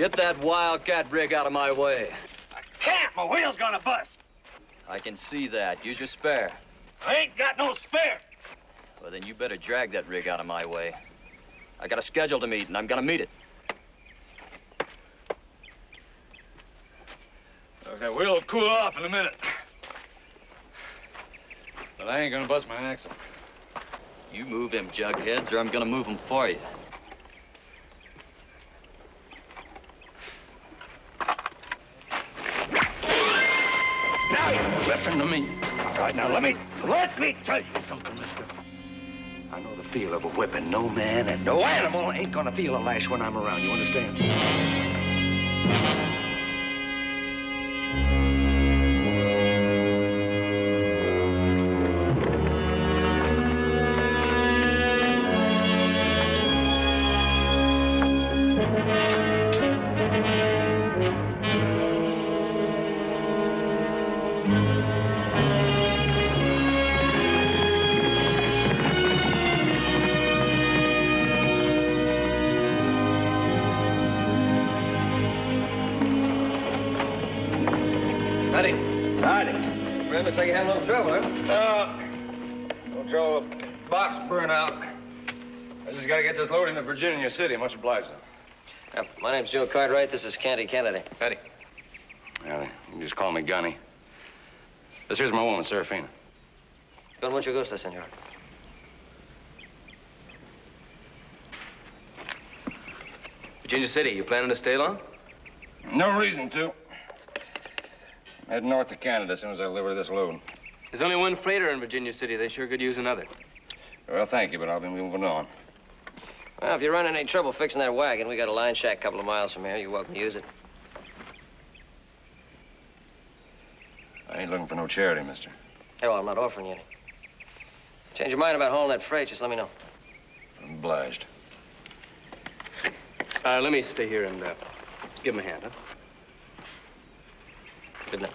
Get that wildcat rig out of my way. I can't. My wheel's gonna bust. I can see that. Use your spare. I ain't got no spare. Well, then you better drag that rig out of my way. I got a schedule to meet, and I'm gonna meet it. Okay, wheel'll cool off in a minute. But I ain't gonna bust my axle. You move them jugheads, or I'm gonna move them for you. Now you listen to me. All right, now let me tell you something, mister. I know the feel of a whipping. No man and no animal ain't gonna feel a lash when I'm around. You understand? Looks like you had a little trouble, huh? No trouble. Box burn out. I just gotta get this load into Virginia City. Much obliged, sir. My name's Joe Cartwright. This is Candy Kennedy. Howdy. Howdy. You can just call me Gunny. This here's my woman, Serafina. Con mucho gusto, senor. Virginia City, you planning to stay long? No reason to. Head north to Canada as soon as I deliver this load. There's only one freighter in Virginia City. They sure could use another. Well, thank you, but I'll be moving on. Well, if you're running any trouble fixing that wagon, we got a line shack a couple of miles from here. You're welcome to use it. I ain't looking for no charity, mister. Hey, well, I'm not offering you any. Change your mind about hauling that freight, just let me know. I'm obliged. Let me stay here and give him a hand, huh? Good night.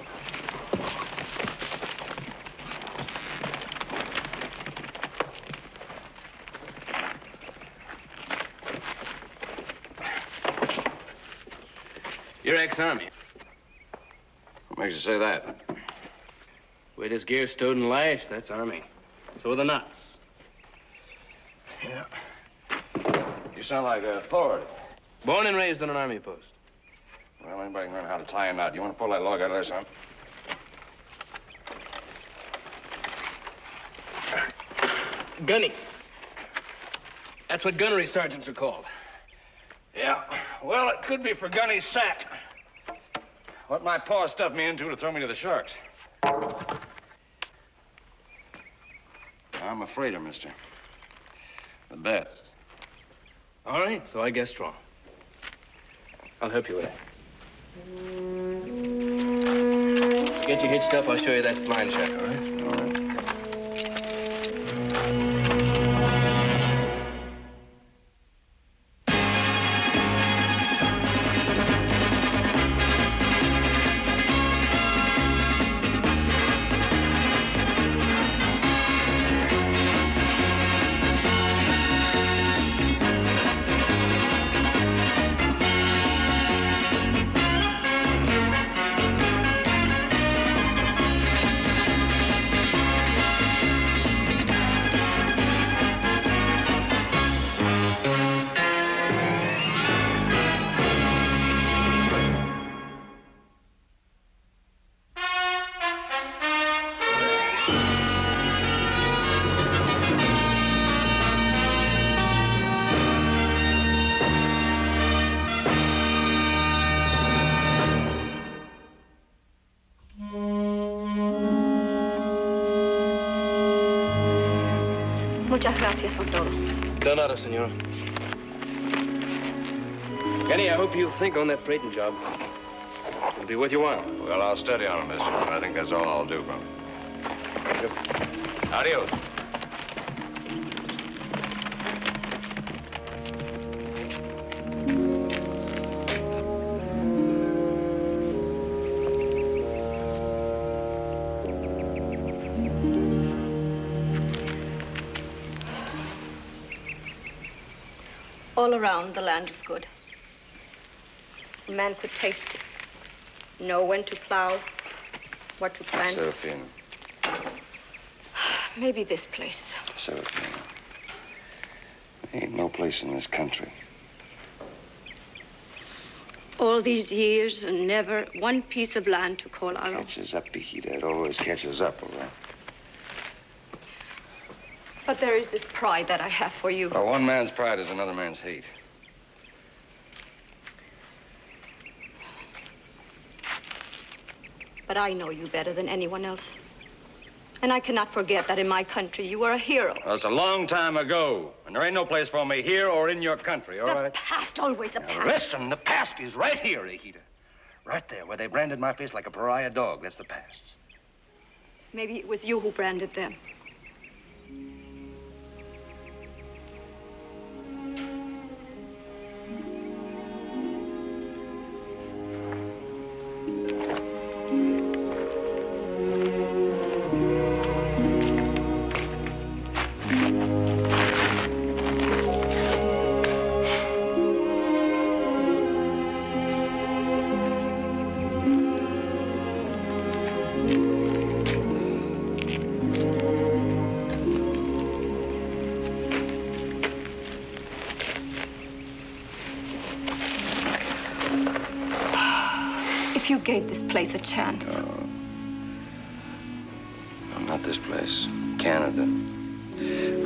You're ex-Army. What makes you say that? Way this gear stowed and lashed, that's Army. So are the knots. Yeah. You sound like a authority. Born and raised on an Army post. Well, anybody can learn how to tie a knot. You want to pull that log out of there, son? Gunny. That's what gunnery sergeants are called. Yeah. Well, it could be for Gunny's sack. What my paw stuffed me into to throw me to the sharks. I'm a freighter, mister. The best. All right, so I guessed wrong. I'll help you with that. Get you hitched up, I'll show you that line shack, all right? All right. Muchas gracias por todo. De nada, senora. Gunny, I hope you think on that freighting job. It'll be worth your while. Well, I'll study on it, mister. I think that's all I'll do from it. Adios. All around, the land is good. A man could taste it. Know when to plow, what to plant. Serafina. Maybe this place. Serafina. Ain't no place in this country. All these years and never one piece of land to call our own. Catches up, Hijita. It always catches up, all right? But there is this pride that I have for you. Well, one man's pride is another man's hate. But I know you better than anyone else. And I cannot forget that in my country you were a hero. Well, it's a long time ago, and there ain't no place for me here or in your country, all right? The past, always the Now, past. listen, the past is right here, Hijita. Right there, where they branded my face like a pariah dog. That's the past. Maybe it was you who branded them. If you gave this place a chance. No, not this place. Canada.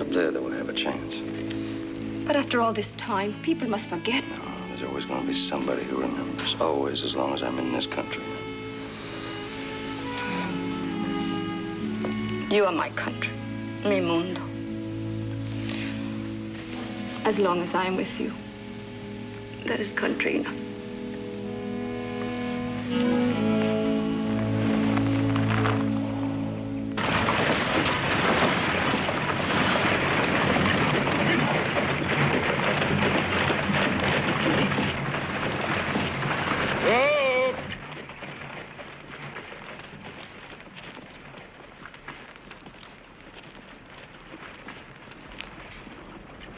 Up there, they will have a chance. But after all this time, people must forget. No, there's always going to be somebody who remembers. Always, as long as I'm in this country. You are my country, mi mundo. As long as I am with you, that is country enough.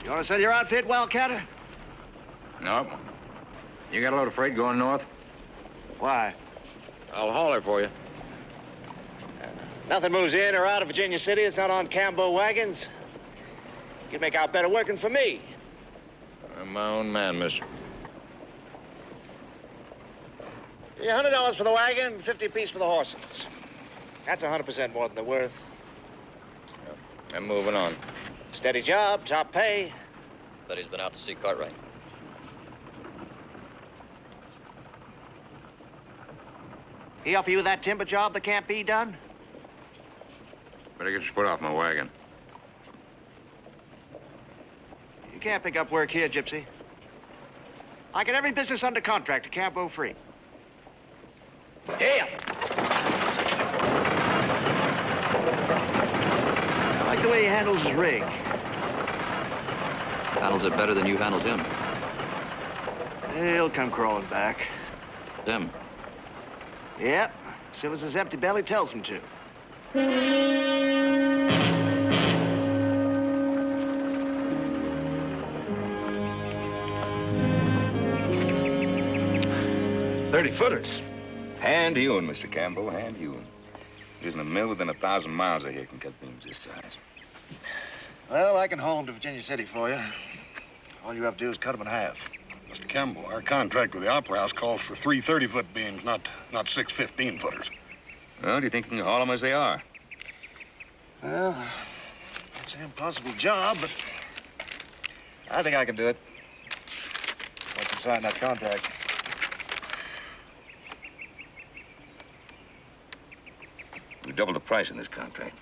You want to sell your outfit, Wildcatter? Nope. You got a load of freight going north? Why? I'll haul it for you. Nothing moves in or out of Virginia City. It's not on Cambo wagons. You'd make out better working for me. I'm my own man, mister. Yeah, $100 for the wagon, 50 apiece for the horses. That's 100% more than they're worth. I'm moving on. Steady job, top pay. But he's been out to see Cartwright. He offer you that timber job that can't be done? Better get your foot off my wagon. You can't pick up work here, Gypsy. I get every business under contract to Campo free. Damn! I like the way he handles his rig. Handles it better than you handled him. He'll come crawling back. Him. Yep, as soon as his empty belly tells him to. $30-footers. Hand hewing, Mr. Campbell, hand hewing. There isn't a mill within 1,000 miles of here can cut beams this size. Well, I can haul him to Virginia City for you. All you have to do is cut him in half. Mr. Campbell, our contract with the Opera House calls for 3 30-foot beams, not 6 15-footers. Well, do you think you can haul them as they are? Well, it's an impossible job, but I think I can do it. Once you sign that contract. We doubled the price in this contract.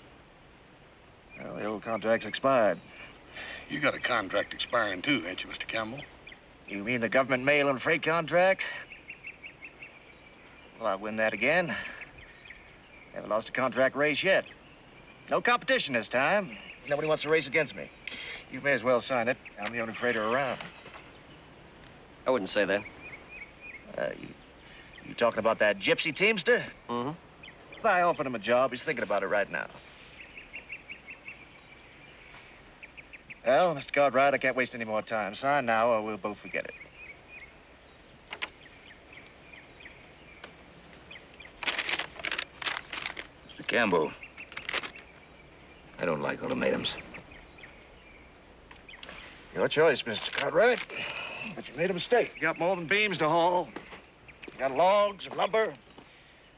Well, the old contract's expired. You got a contract expiring, too, ain't you, Mr. Campbell? You mean the government mail and freight contract? Well, I'll win that again. Never lost a contract race yet. No competition this time. Nobody wants to race against me. You may as well sign it. I'm the only freighter around. I wouldn't say that. You talking about that gypsy teamster? Mm-hmm. I offered him a job. He's thinking about it right now. Well, Mr. Cartwright, I can't waste any more time. Sign now or we'll both forget it. Campbell, I don't like ultimatums. Your choice, Mr. Cartwright. But you made a mistake. You got more than beams to haul. You got logs and lumber.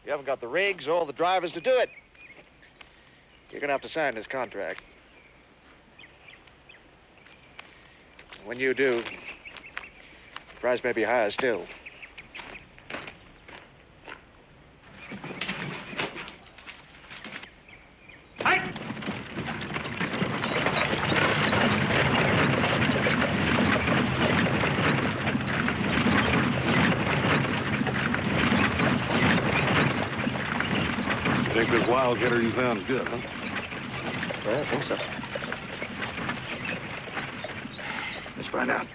You haven't got the rigs or the drivers to do it. You're gonna have to sign this contract. When you do, the price may be higher still. Think this wildcatter you found's good, huh? Yeah, I think so. Let's find out.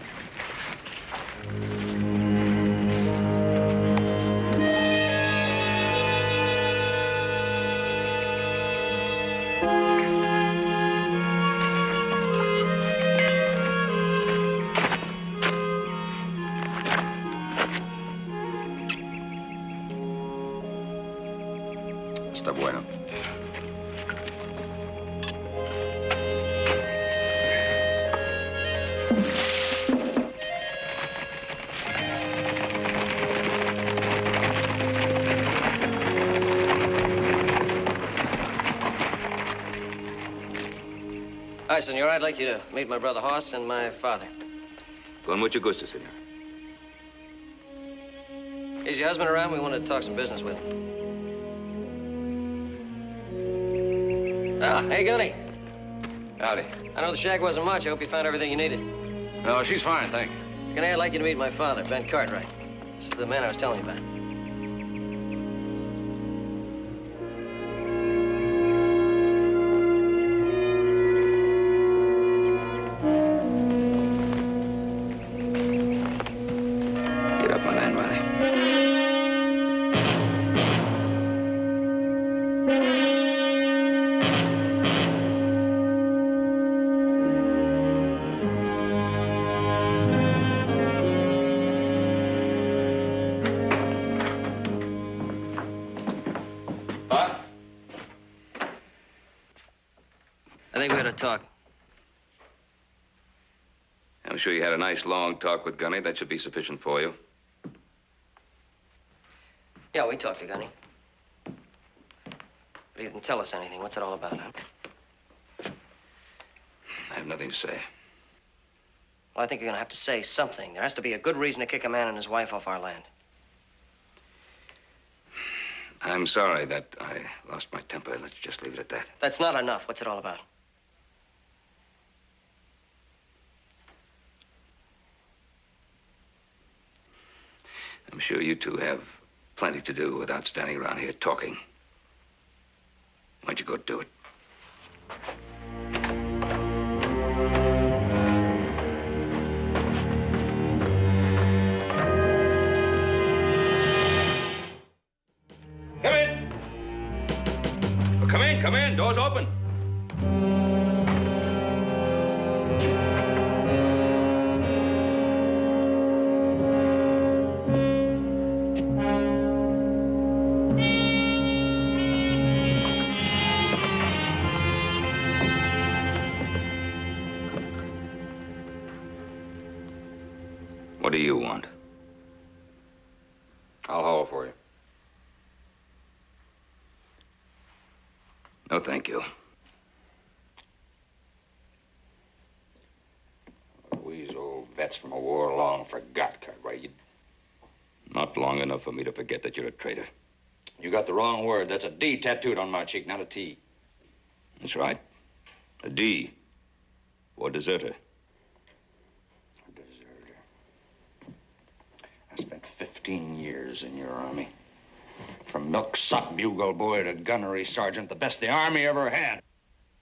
Está bueno. Hi, senor. I'd like you to meet my brother Hoss and my father. Con mucho gusto, senor. Is your husband around? We wanted to talk some business with him. Ah, hey, Gunny. Howdy. I know the shack wasn't much. I hope you found everything you needed. No, she's fine, thank you. Gunny, I'd like you to meet my father, Ben Cartwright. This is the man I was telling you about. Get up, my land, Riley. I think we ought to talk. I'm sure you had a nice long talk with Gunny. That should be sufficient for you. Yeah, we talked to Gunny. But he didn't tell us anything. What's it all about, huh? I have nothing to say. Well, I think you're gonna have to say something. There has to be a good reason to kick a man and his wife off our land. I'm sorry that I lost my temper. Let's just leave it at that. That's not enough. What's it all about? I'm sure you two have plenty to do without standing around here talking. Why don't you go do it? Come in. Well, come in, come in. Door's open. What do you want? I'll haul for you. No, thank you. We's old vets from a war long forgot, Cartwright. Not long enough for me to forget that you're a traitor. You got the wrong word. That's a D tattooed on my cheek, not a T. That's right. A D. For deserter. A deserter. I spent 15 years in your army. From milksop bugle boy to gunnery sergeant, the best the Army ever had.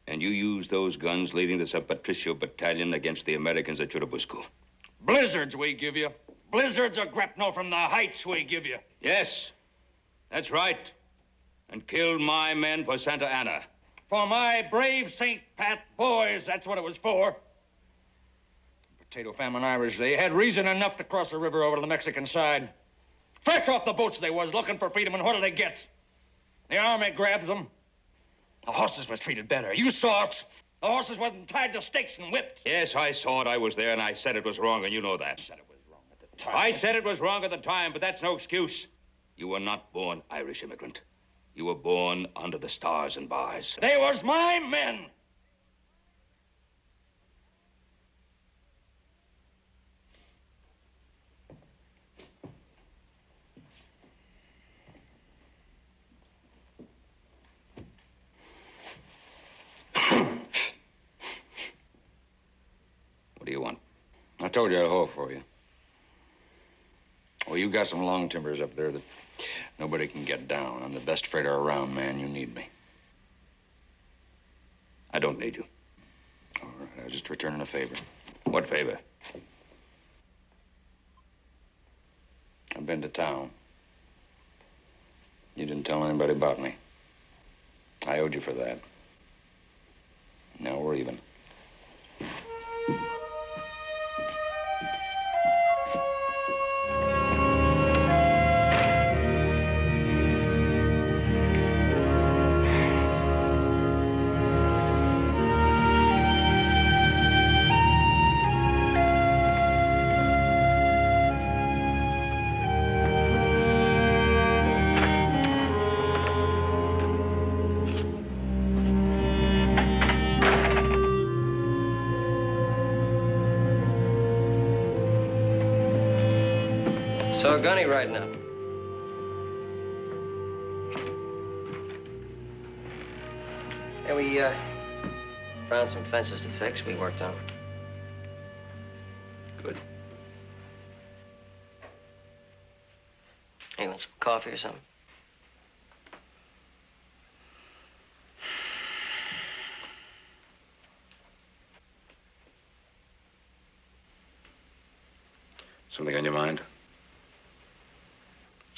And you used those guns leading the San Patricio Battalion against the Americans at Churubusco. Blizzards we give you. Blizzards of grapnel from the heights we give you. Yes, that's right. And killed my men for Santa Ana. For my brave St. Pat boys, that's what it was for. Potato famine Irish, they had reason enough to cross the river over to the Mexican side. Fresh off the boats they was, looking for freedom, and what do they get? The Army grabs them, The horses was treated better. You saw it. The horses wasn't tied to stakes and whipped. Yes, I saw it. I was there, and I said it was wrong, and you know that. I said it was wrong at the time. I said it was wrong at the time, but that's no excuse. You were not born Irish immigrant. You were born under the stars and bars. They was my men. What do you want? I told you I'd hold for you. Well, you got some long timbers up there that nobody can get down. I'm the best freighter around, man. You need me. I don't need you. All right, I was just returning a favor. What favor? I've been to town. You didn't tell anybody about me. I owed you for that. Now we're even. So, Gunny riding up. Yeah, we found some fences to fix. We worked on them. Good. Hey, want some coffee or something? Something on your mind?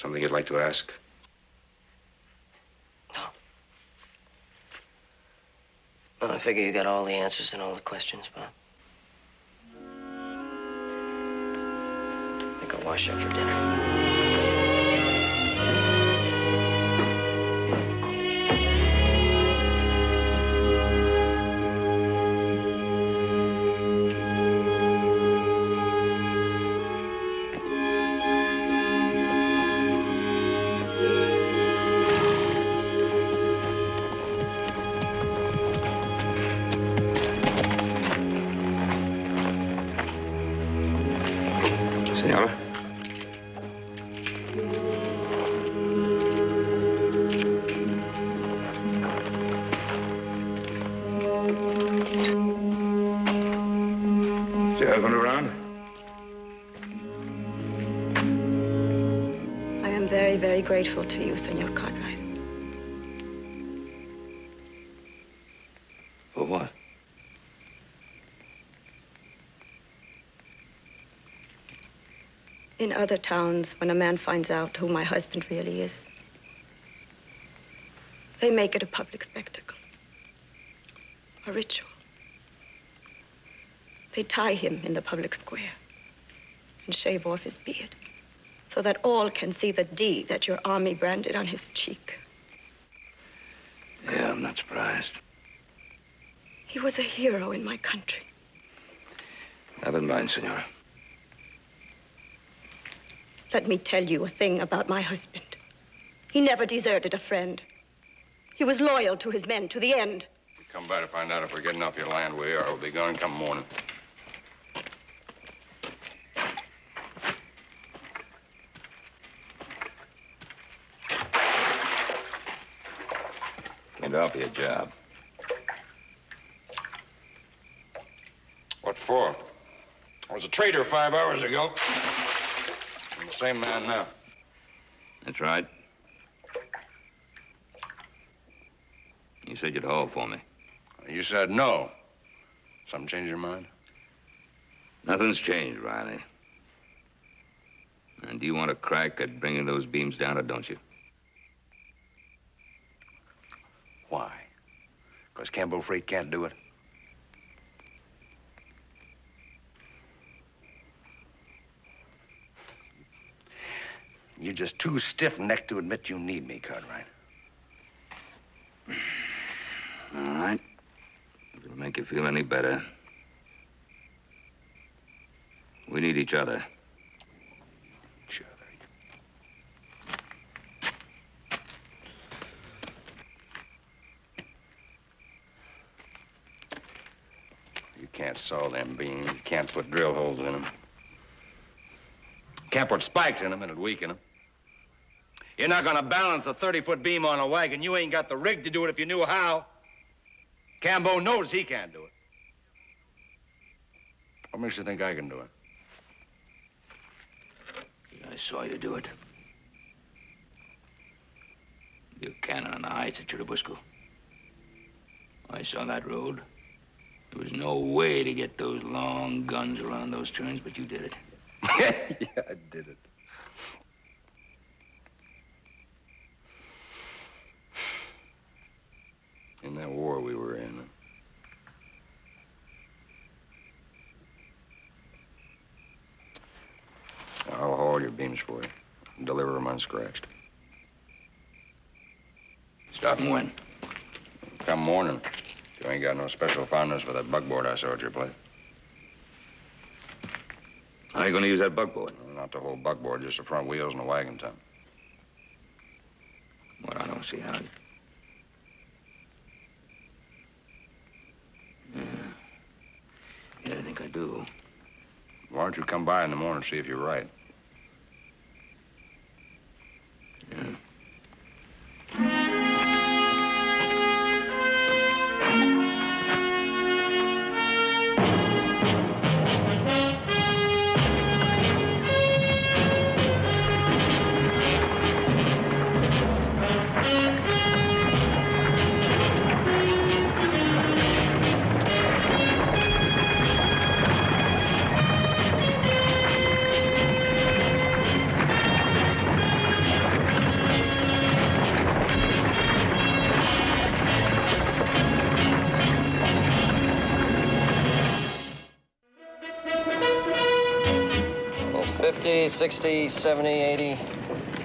Something you'd like to ask? No, I figure you got all the answers and all the questions, Bob. I think I'll wash up for dinner. Senora? Is your husband around? I am very, very grateful to you, Senor Cartwright. For what? In other towns, when a man finds out who my husband really is, they make it a public spectacle, a ritual. They tie him in the public square and shave off his beard so that all can see the D that your army branded on his cheek. Yeah, I'm not surprised. He was a hero in my country. Not in mine, Senora. Let me tell you a thing about my husband. He never deserted a friend. He was loyal to his men to the end. Come by to find out if we're getting off your land. We are. We'll be gone come morning. Came to offer you a job. What for? I was a traitor 5 hours ago. I'm the same man now. That's right. You said you'd haul for me. You said no. Something changed your mind? Nothing's changed, Riley. And do you want a crack at bringing those beams down, or don't you? Why? Because Campbell Freight can't do it? You're just too stiff-necked to admit you need me, Cartwright. feel any better? We need each other. Each other. You can't saw them beams. You can't put drill holes in them. Can't put spikes in them and it'd weaken them. You're not gonna balance a 30-foot beam on a wagon. You ain't got the rig to do it if you knew how. Cambo knows he can't do it. What makes you think I can do it? I saw you do it. Buchanan on the heights at Churubusco. I saw that road. There was no way to get those long guns around those turns, but you did it. Yeah, I did it. In that war we were in. I'll haul your beams for you. Deliver them unscratched. Starting when? Come morning. You ain't got no special fondness for that buckboard I saw at your place. How are you going to use that buckboard? Not the whole buckboard, just the front wheels and the wagon tongue. Well, I don't see how. Yeah, I think I do. Why don't you come by in the morning and see if you're right? Yeah. $50, $60, $70, $80,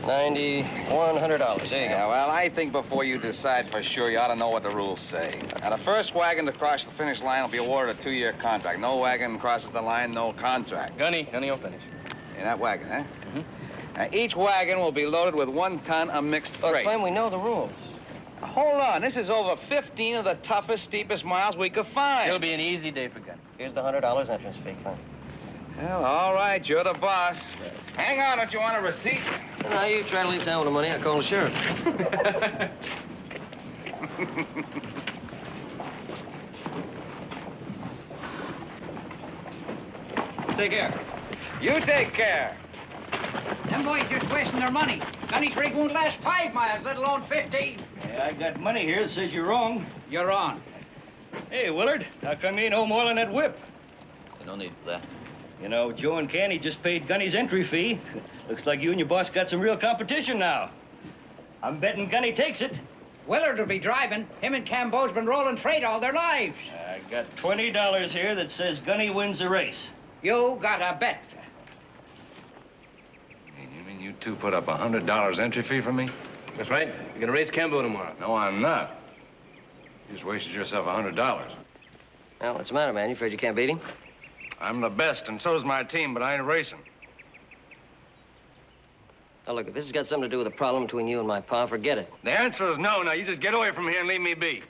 $90, $100. There you go. Yeah, well, I think before you decide for sure, you ought to know what the rules say. Now, the first wagon to cross the finish line will be awarded a 2-year contract. No wagon crosses the line, no contract. Gunny will finish. In that wagon, huh? Mm-hmm. Now, each wagon will be loaded with 1 ton of mixed Look, freight. Clem, we know the rules. Hold on. This is over 15 of the toughest, steepest miles we could find. It'll be an easy day for Gunny. Here's the $100 entrance fee, Clem. Well, all right. You're the boss. Hang on. Don't you want a receipt? Now, you try to leave town with the money, I'll call the sheriff. Take care. You take care. Them boys just wasting their money. Gunny's rig won't last 5 miles, let alone 15. Yeah, I got money here that says you're wrong. You're on. Hey, Willard, how come you ain't home oiling that whip? No need for that. You know, Joe and Candy just paid Gunny's entry fee. Looks like you and your boss got some real competition now. I'm betting Gunny takes it. Willard will be driving. Him and Cambo's been rolling freight all their lives. I got $20 here that says Gunny wins the race. You got a bet. You mean you two put up $100 entry fee for me? That's right. You're going to race Cambo tomorrow. No, I'm not. You just wasted yourself $100. Well, what's the matter, man? You afraid you can't beat him? I'm the best, and so's my team, but I ain't racing. Now, look, if this has got something to do with a problem between you and my pa, forget it. The answer is no. Now, you just get away from here and leave me be.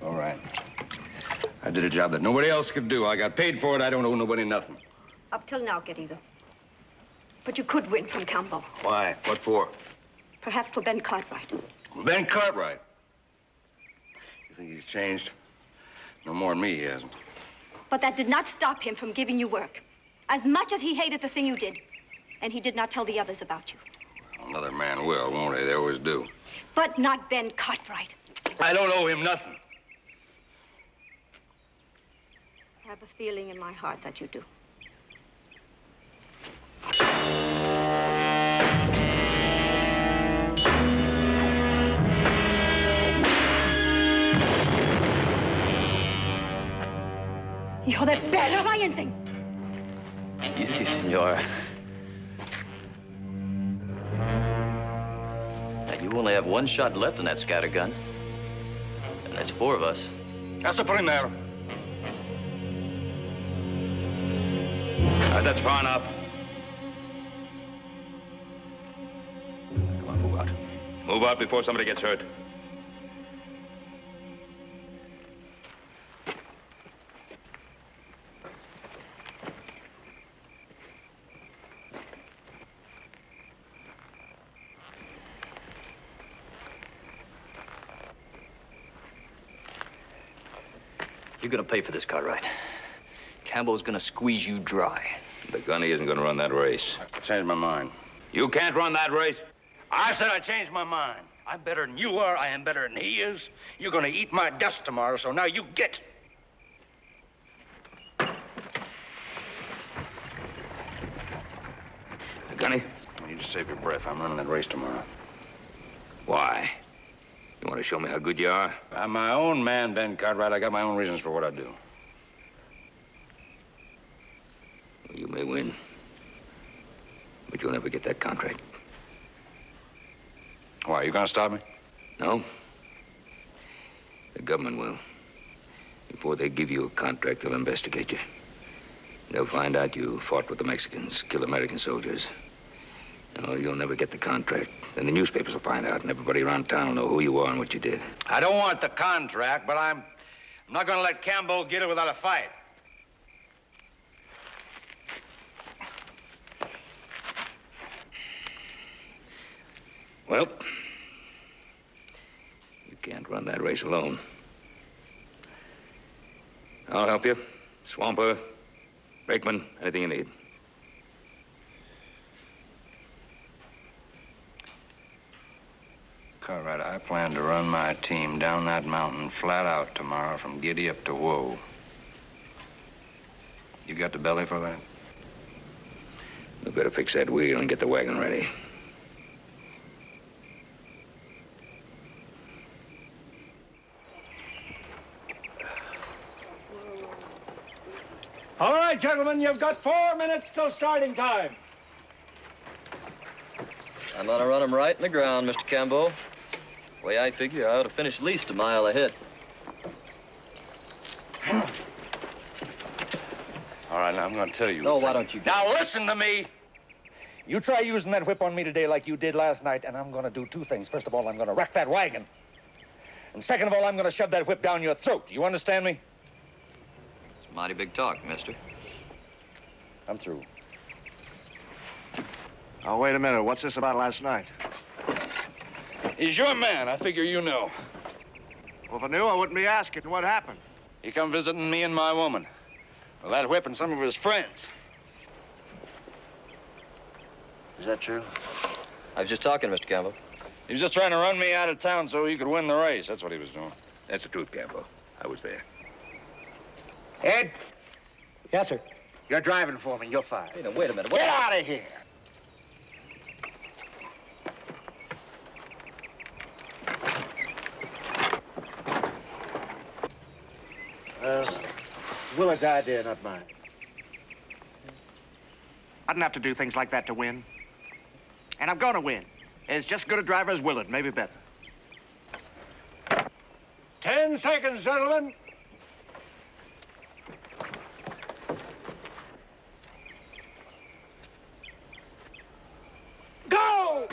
All right. I did a job that nobody else could do. I got paid for it. I don't owe nobody nothing. Up till now, get either. But you could win from Cambo. Why? What for? Perhaps for Ben Cartwright. Ben Cartwright. You think he's changed? No more than me, he hasn't. But that did not stop him from giving you work. As much as he hated the thing you did. And he did not tell the others about you. Another man will, won't he? They always do. But not Ben Cartwright. I don't owe him nothing. I have a feeling in my heart that you do. Hijo de perra, váyanse. Easy, senora. Now, you only have one shot left in that scatter gun. And that's 4 of us. That's the primero. That's far enough. Come on, move out. Move out before somebody gets hurt. You're gonna pay for this, Cartwright. Campbell's gonna squeeze you dry. The Gunny isn't going to run that race. I changed my mind. You can't run that race. I said I changed my mind. I'm better than you are. I am better than he is. You're going to eat my dust tomorrow, so now you get. Gunny, you just save your breath. I'm running that race tomorrow. Why? You want to show me how good you are? I'm my own man, Ben Cartwright. I got my own reasons for what I do. You may win, but you'll never get that contract. Why, are you going to stop me? No. The government will. Before they give you a contract, they'll investigate you. They'll find out you fought with the Mexicans, killed American soldiers. No, you'll never get the contract. Then the newspapers will find out, and everybody around town will know who you are and what you did. I don't want the contract, but I'm not going to let Campbell get it without a fight. Well, you can't run that race alone. I'll help you. Swamper, Brakeman, anything you need. Cartwright, I plan to run my team down that mountain flat out tomorrow from Giddy up to Woe. You got the belly for that? We better fix that wheel and get the wagon ready. All right, gentlemen, you've got 4 minutes till starting time. I'm gonna run him right in the ground, Mr. Campbell. The way I figure, I ought to finish at least a mile ahead. All right, now I'm going to tell you. No, why don't you... Now listen to me. You try using that whip on me today like you did last night, and I'm going to do 2 things. First of all, I'm going to wreck that wagon. And second of all, I'm going to shove that whip down your throat. You understand me? It's mighty big talk, mister. I'm through. Oh, wait a minute. What's this about last night? He's your man. I figure you know. Well, if I knew, I wouldn't be asking. What happened? He come visiting me and my woman. Well, that whip and some of his friends. Is that true? I was just talking, Mr. Campbell. He was just trying to run me out of town so he could win the race. That's what he was doing. That's the truth, Campbell. I was there. Ed? Yes, sir. You're driving for me. You're fired. Hey, now, wait a minute. Get out of here. Willard's idea, not mine. I didn't have to do things like that to win. And I'm going to win. As just good a driver as Willard, maybe better. 10 seconds, gentlemen. Go!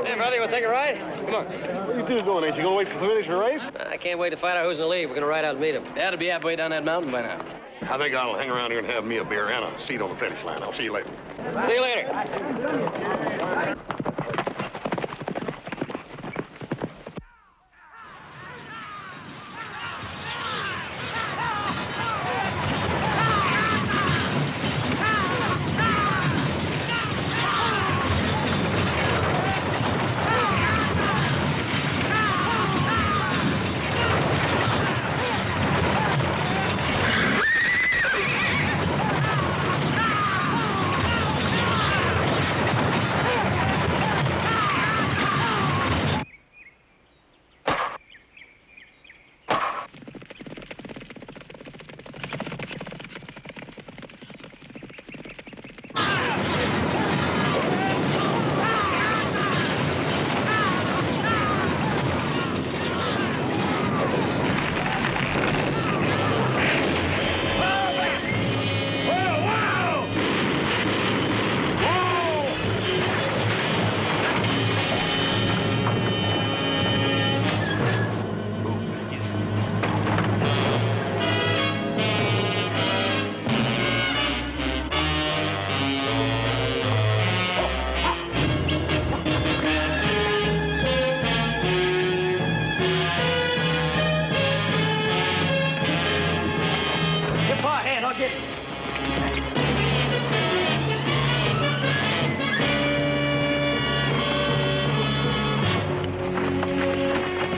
Hey, brother, you want to take a ride? Come on. What are you two doing? Ain't you gonna wait to finish the race? I can't wait to find out who's in the lead. We're going to ride out and meet him. Dad'll be halfway down that mountain by now. I think I'll hang around here and have me a beer and a seat on the finish line. I'll see you later. See you later.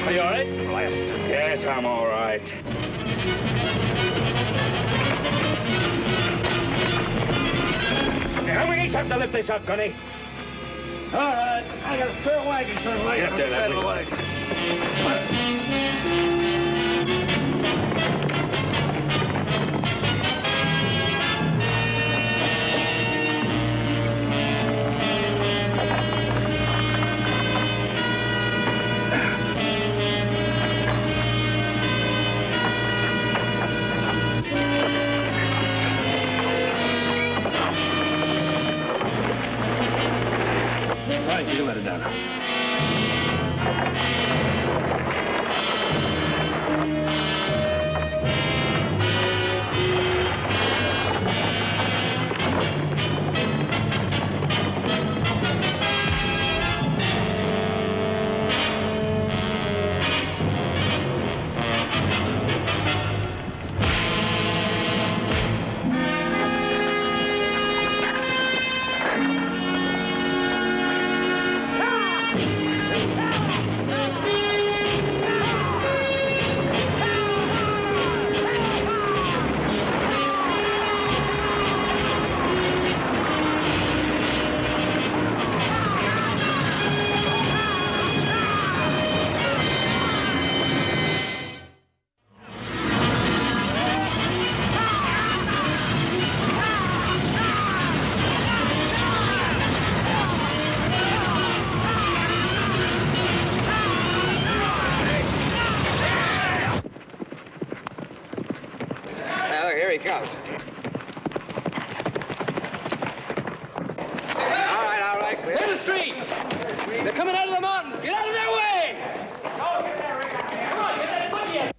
Are you all right? Blasted. Yes, I'm all right. Now we need something to lift this up, Gunny. All right, I got a spare wagon turn right Get up there, that way. All right, you can let it down now. Here he comes. All right. Clear. Clear the street! They're coming out of the mountains. Get out of their way! Come on, get that buggy in.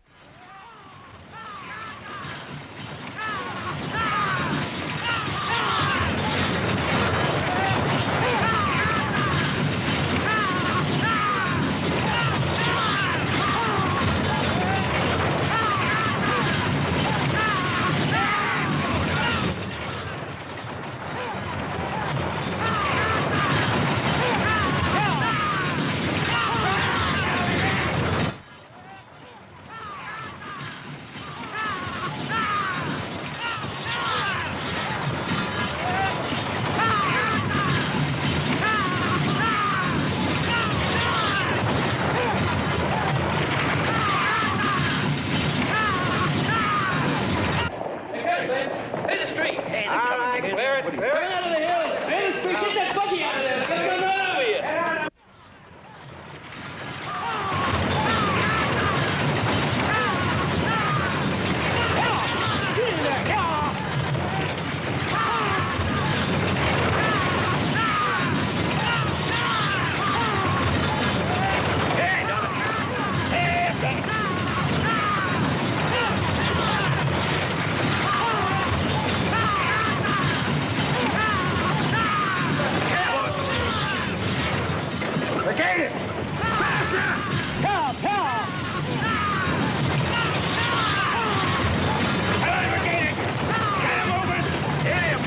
Gator! Faster! Help! Help! Come on, Gator! Get him moving! Hit him!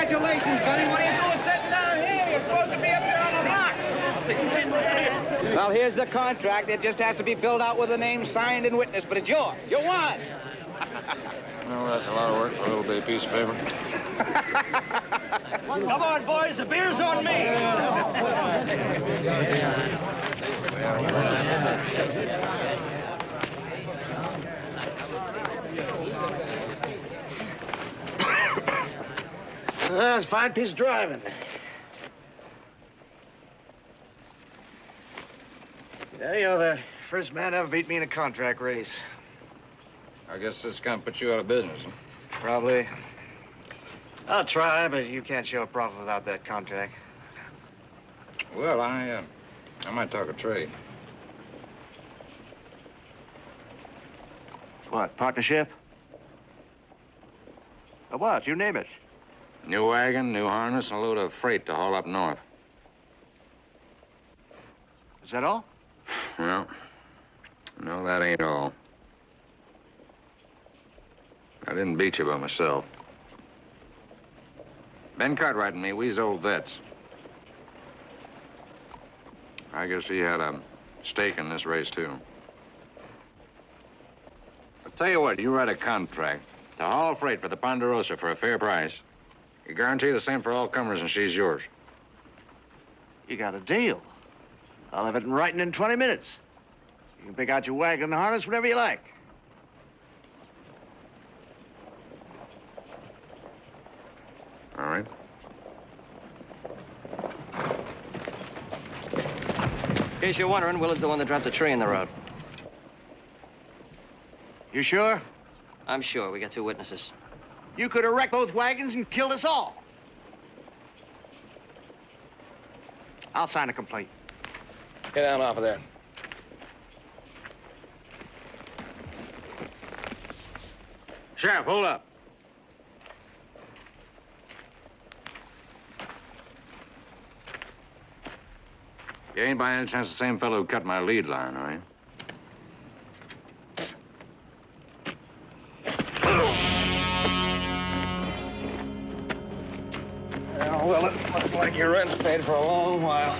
Congratulations, Gunny. What are you doing sitting down here? You're supposed to be up there on the rocks. Well, here's the contract. It just has to be filled out with the name signed and witnessed, but it's yours. You won. Well, that's a lot of work for a little bitty piece of paper. Come on, boys. The beer's on me. That's a fine piece of driving. Yeah, you're the first man to ever beat me in a contract race. I guess this can't put you out of business. Huh? Probably. I'll try, but you can't show a profit without that contract. Well, I might talk a trade. What, partnership? Or what? You name it. New wagon, new harness, and a load of freight to haul up north. Is that all? Well, No, that ain't all. I didn't beat you by myself. Ben Cartwright and me, we's old vets. I guess he had a stake in this race, too. I'll tell you what, you write a contract to haul freight for the Ponderosa for a fair price. You guarantee the same for all comers, and she's yours. You got a deal. I'll have it in writing in 20 minutes. You can pick out your wagon and harness whenever you like. All right. In case you're wondering, Willard's the one that dropped the tree in the road. You sure? I'm sure. We got 2 witnesses. You could have wrecked both wagons and killed us all. I'll sign a complaint. Get down off of there. Sheriff, hold up. You ain't by any chance the same fellow who cut my lead line, are you? Well, it looks like your rent's paid for a long while.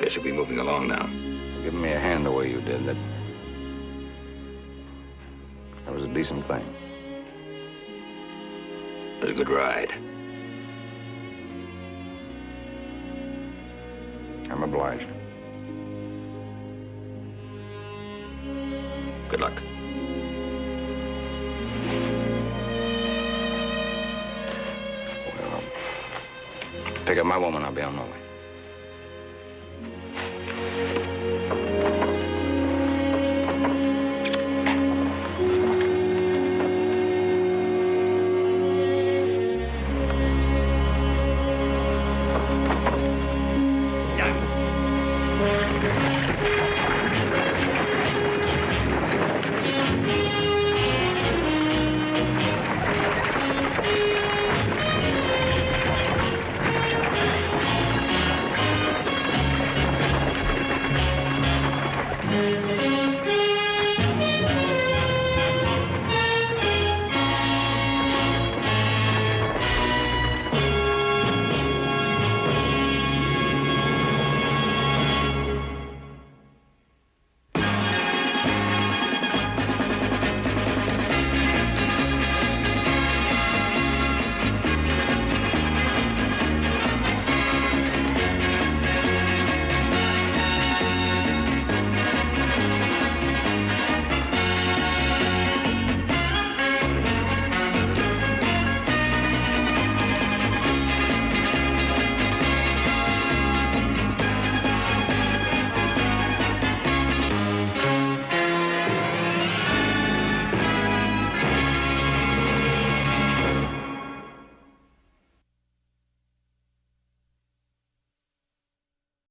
Guess you'll be moving along now. Giving me a hand the way you did, that was a decent thing. It was a good ride. I'm obliged. Good luck. Well, pick up my woman, I'll be on my way.